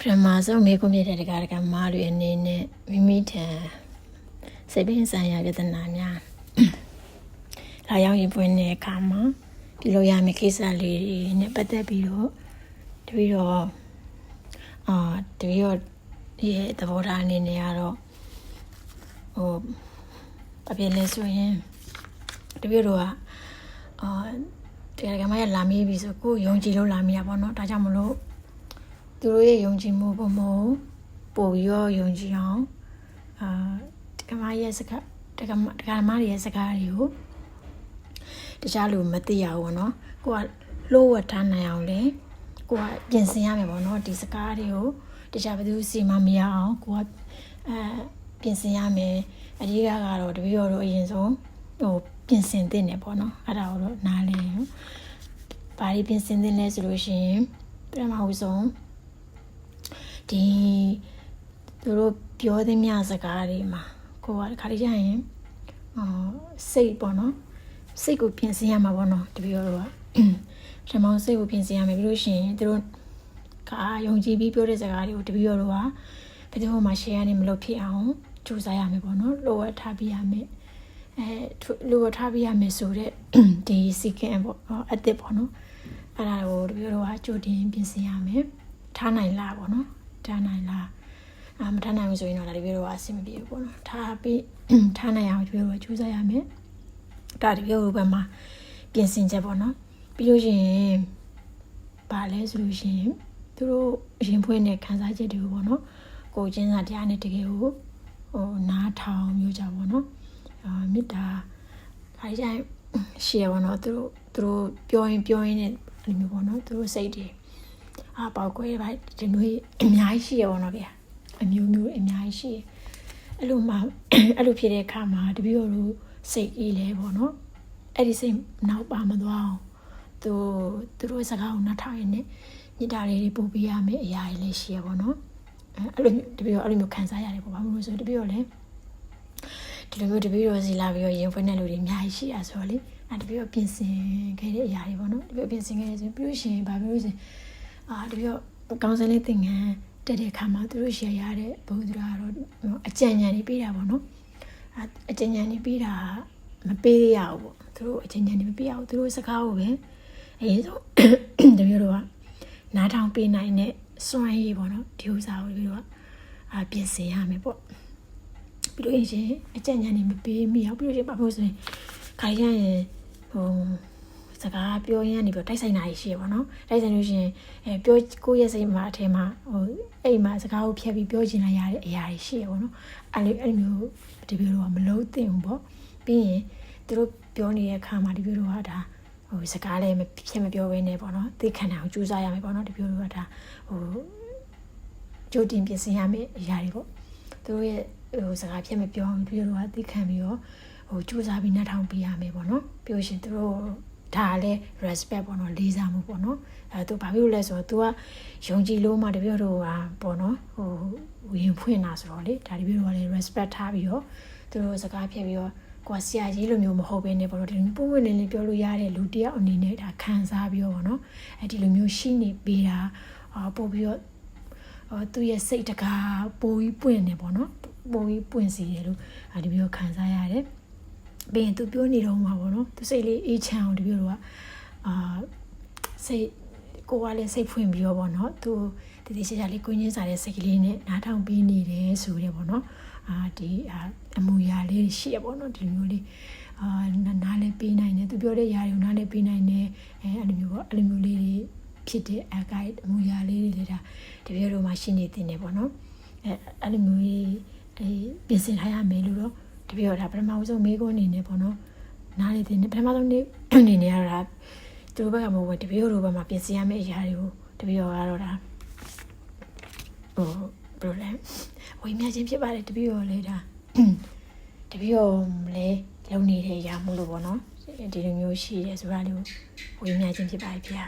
ပထမဆုံးမိကုန်ပြတဲ့တရားကမားတွေအနေနဲ့မိမိထံစိတ်ပင်ဆိုင်ရာပြဿနာများလာရောက်ရင်ပွင့်တဲ့အခါမှာဒီလိုရမယ့်ကိစ္စလေးတွေနဲ့ပတ်သက်ပြီးတော့တပည့်တော်ရဲ့သဘောထားအနေနဲ့ကတော့အပြည့်လဲဆိုရင်တပည့်တော်ကတရားကမားရလာမိပြီဆိုကိုယုံကြည်လို့လာမိရပါတော့ဒါကြောင့်မလို့သူတို့ရဲ့ယုံကြည်မှုပုံမပို့ပြီးတော့ယုံကြည်အောင်တက္ကမရဲ့စကားတက္ကမရဲ့စကားတွေကိုတခြားလူမသိရဘူးပေါ့နော်ကိုကလို့ဝတ်ထားနိုင်အောင်လေကိုကပြင်ဆင်ရမယ်ပေါ့နော်ဒီစကားတွေကိုတခြားဘယ်သူစီမမရအောင်ကိုကပြင်ဆင်ရမယ်အဓိကကတော့တပည့်တော်တို့အရင်ဆုံးပြင်ဆင်သင့်တယ်ပေါ့နော်အဲ့ဒါကိုတော့နားလည်ရင်ဘာတွေပြင်ဆင်သင့်လဲဆိုလို့ရှိရင်ပထမဆုံးဒီသူတို့ပြောသမျှစကားတွေမှာကိုကခါလေးကျရင်စိတ်ပေါ့နော်စိတ်ကိုပြင်ဆင်ရမှာပေါ့နော်တပည့်တော်တို့ကပထမစိတ်ကိုပြင်ဆင်ရမယ်ပြီးလို့ရှိရင်သူတို့ကယုံကြည်ပြီးပြောတဲ့စကားတွေကိုတပည့်တော်တို့ကဘယ်သူမှ share နေမလုပ်ဖြစ်အောင်ကြိုးစားရမယ်ပေါ့နော်လိုဝတ်ထားပြရမယ်လိုဝတ်ထားပြရမယ်ဆိုတဲ့ဒီစီကံပေါ့အသစ်ပေါ့နော်အဲ့ဒါကိုတပည့်တော်ကကြိုတင်ပြင်ဆင်ရမယ်ထားနိုင်လားပေါ့နော်ထားနိုင်လားမထားနိုင်ဘူးဆိုရင်တော့ဒါတပည့်တော်ကအဆင်မပြေဘူးပေါ့နော်ထားပြီးထားနိုင်အောင်တပည့်တော်ကကြိုးစားရမယ်ဒါတပည့်တော်ဘက်မှာပြင်ဆင်ချက်ပေါ့နော်ပြီးလို့ရှိရင်ဘာလဲဆိုလို့ရှိရင်သူတို့ရင်ဖွင့်တဲ့ခံစားချက်တွေပေါ့နော်ကိုချင်းစာတရားနဲ့တကယ်ကိုနားထောင်မျိုးကြပေါ့နော်မေတ္တာခါကြိုင်ရှေ့ပေါ့နော်သူတို့ပြောရင်နဲ့အဲ့လိုမျိုးပေါ့နော်သူတို့စိတ်တွေပေါက်ကွဲပါဒီမျိုးအများကြီးရှိရပေါ့နော်ဗျာအမျိုးအများကြီးရှိအဲ့လိုဖြစ်တဲ့အခါမှာတပည့်တော်တို့စိတ်အေးလဲပေါ့နော်အဲ့ဒီစိတ်နောက်ပါမသွားအောင်သူတို့စကားကိုနားထောင်ရင်မေတ္တာလေးတွေပို့ပေးရမယ်အရာတွေလည်းရှိရပေါ့နော်အဲ့လိုတပည့်တော်အဲ့လိုမျိုးခံစားရတယ်ပေါ့ဘာလို့လဲဆိုတပည့်တော်လည်းဒီလိုမျိုးတပည့်တော်စီလာပြီးတော့ရင်ဖွင့်တဲ့လူတွေအများကြီးရှိရဆိုတော့လေတပည့်တော်ပြင်ဆင်ခဲ့တဲ့အရာတွေပေါ့နော်တပည့်တော်ပြင်ဆင်ခဲ့ရဆိုပြီးလို့ရှိရင်ဘာဖြစ်လို့ဆိုတပည့်တော်ကောင်းစင်လေးသင်္ကန်းတက်တဲ့အခါမှာသူတို့ရှယ်ရတဲ့ဘုရားကတော့အကြံဉာဏ်တွေပေးတာပေါ့နော်အကြံဉာဏ်တွေပေးတာမပေးရဘူးပေါ့သူတို့အကြံဉာဏ်တွေမပေးရဘူးသူတို့စကားကိုပဲအရင်ဆုံးတပည့်တော်ကနားထောင်ပေးနိုင်တဲ့စွမ်းရည်ပေါ့နော်ဒီဥစ္စာကိုတပည့်တော်ကပြင်ဆင်ရမယ်ပေါ့ပြီးလို့ရှိရင်အကြံဉာဏ်တွေမပေးမိအောင်ပြီးလို့ရှိရင်ဘာလို့ဆိုရင်ခါရရင်စကားပြောရင်းကနေပြီးတိုက်ဆိုင်တာရှိရပါတော့တိုက်ဆိုင်လို့ရှိရင်ပြောကိုယ့်ရဲ့စိတ်မှာအထင်မှာအဲ့မှာစကားကိုဖျက်ပြီးပြောချင်လာရတဲ့အရာတွေရှိရပါတော့အဲ့မျိုးဒီပြောတော့မလုံးသင့်ဘူးပေါ့ပြီးရင်သူတို့ပြောနေတဲ့အခါမှာဒီပြောတော့ဒါစကားလည်းမပြောဘဲနဲ့ပေါ့နော်သိခံတာကိုကြိုးစားရမယ်ပေါ့နော်ဒီပြောတော့ဒါကြိုတင်ပြင်ဆင်ရမယ်အရာတွေပေါ့သူတို့ရဲ့စကားဖြတ်မပြောအောင်ဒီပြောတော့သိခံပြီးတော့ကြိုးစားပြီးနှာထောင်ပေးရမယ်ပေါ့နော်ပြောရှင်သူတို့ဒါလည်း respect ပေါ့နော်လေးစားမှုပေါ့နော်သူဘာဖြစ်လို့လဲဆိုတော့ तू ကယုံကြည်လို့မှတပည့်တော်ကပေါ့နော်ဝင်ဖွင့်တာဆိုတော့လေဒါတပည့်တော်ကလည်း respect ထားပြီးတော့သူတို့စကားဖြတ်ပြီးတော့ကိုယ်ဆရာကြီးလိုမျိုးမဟုတ်ဘဲနဲ့ပေါ့နော်ဒီလိုပုံဝင်လေးပြောလို့ရတဲ့လူတယောက်အနေနဲ့ဒါခံစားပြီးတော့ပေါ့နော်ဒီလိုမျိုးရှိနေပေးတာပို့ပြီးတော့သူ့ရဲ့စိတ်တကားပိုပြီးပွင့်နေပေါ့နော်ပိုပြီးပွင့်စီတယ်လို့ဒီမျိုးခံစားရတယ်ပြီးရင်သူပြောနေတော့မှာပေါ့နော်သူစိတ်လေးအေးချမ်းအောင်ဒီပြောတော့စိတ်ကိုယ်ကလည်းစိတ်ဖွင့်ပြီးတော့ပေါ့နော်သူတည်ချာလေးကိုင်းချင်းစားတဲ့စိတ်ကလေးနဲ့နားထောင်ပေးနေတယ်ဆိုရဲပေါ့နော်ဒီအမူအရာလေးရှိရပေါ့နော်ဒီလိုမျိုးလေးနားလည်းပေးနိုင်တယ်သူပြောတဲ့ຢာတွေကိုနားလည်းပေးနိုင်တယ်အဲ့လိုမျိုးပေါ့အဲ့လိုမျိုးလေးတွေဖြစ်တဲ့အမူအရာလေးတွေလည်းဒါဒီပြောတော့မှရှိနေတင်တယ်ပေါ့နော်အဲ့လိုမျိုးပြင်ဆင်ထားရမယ်လို့တော့တပည့်တော်ဒါပထမဆုံးမိကိုအနေနဲ့ပေါ့နော်နားလေတင်ပထမဆုံးနေနေရတာသူတို့ဘက်ကမဟုတ်ဘူးတပည့်တော်ဘက်မှာပြင်ဆင်ရမယ့်အရာတွေကိုတပည့်တော်ကတော့ဒါဘယ်လိုလဲဝိညာဉ်ချင်းဖြစ်ပါတယ်တပည့်တော်လည်းဒါတပည့်တော်လည်းလုံနေတဲ့အရာမို့လို့ပေါ့နော်ဒီလိုမျိုးရှိရဲဆိုတာလေးကိုဝိညာဉ်ချင်းဖြစ်ပါတယ်ဗျာ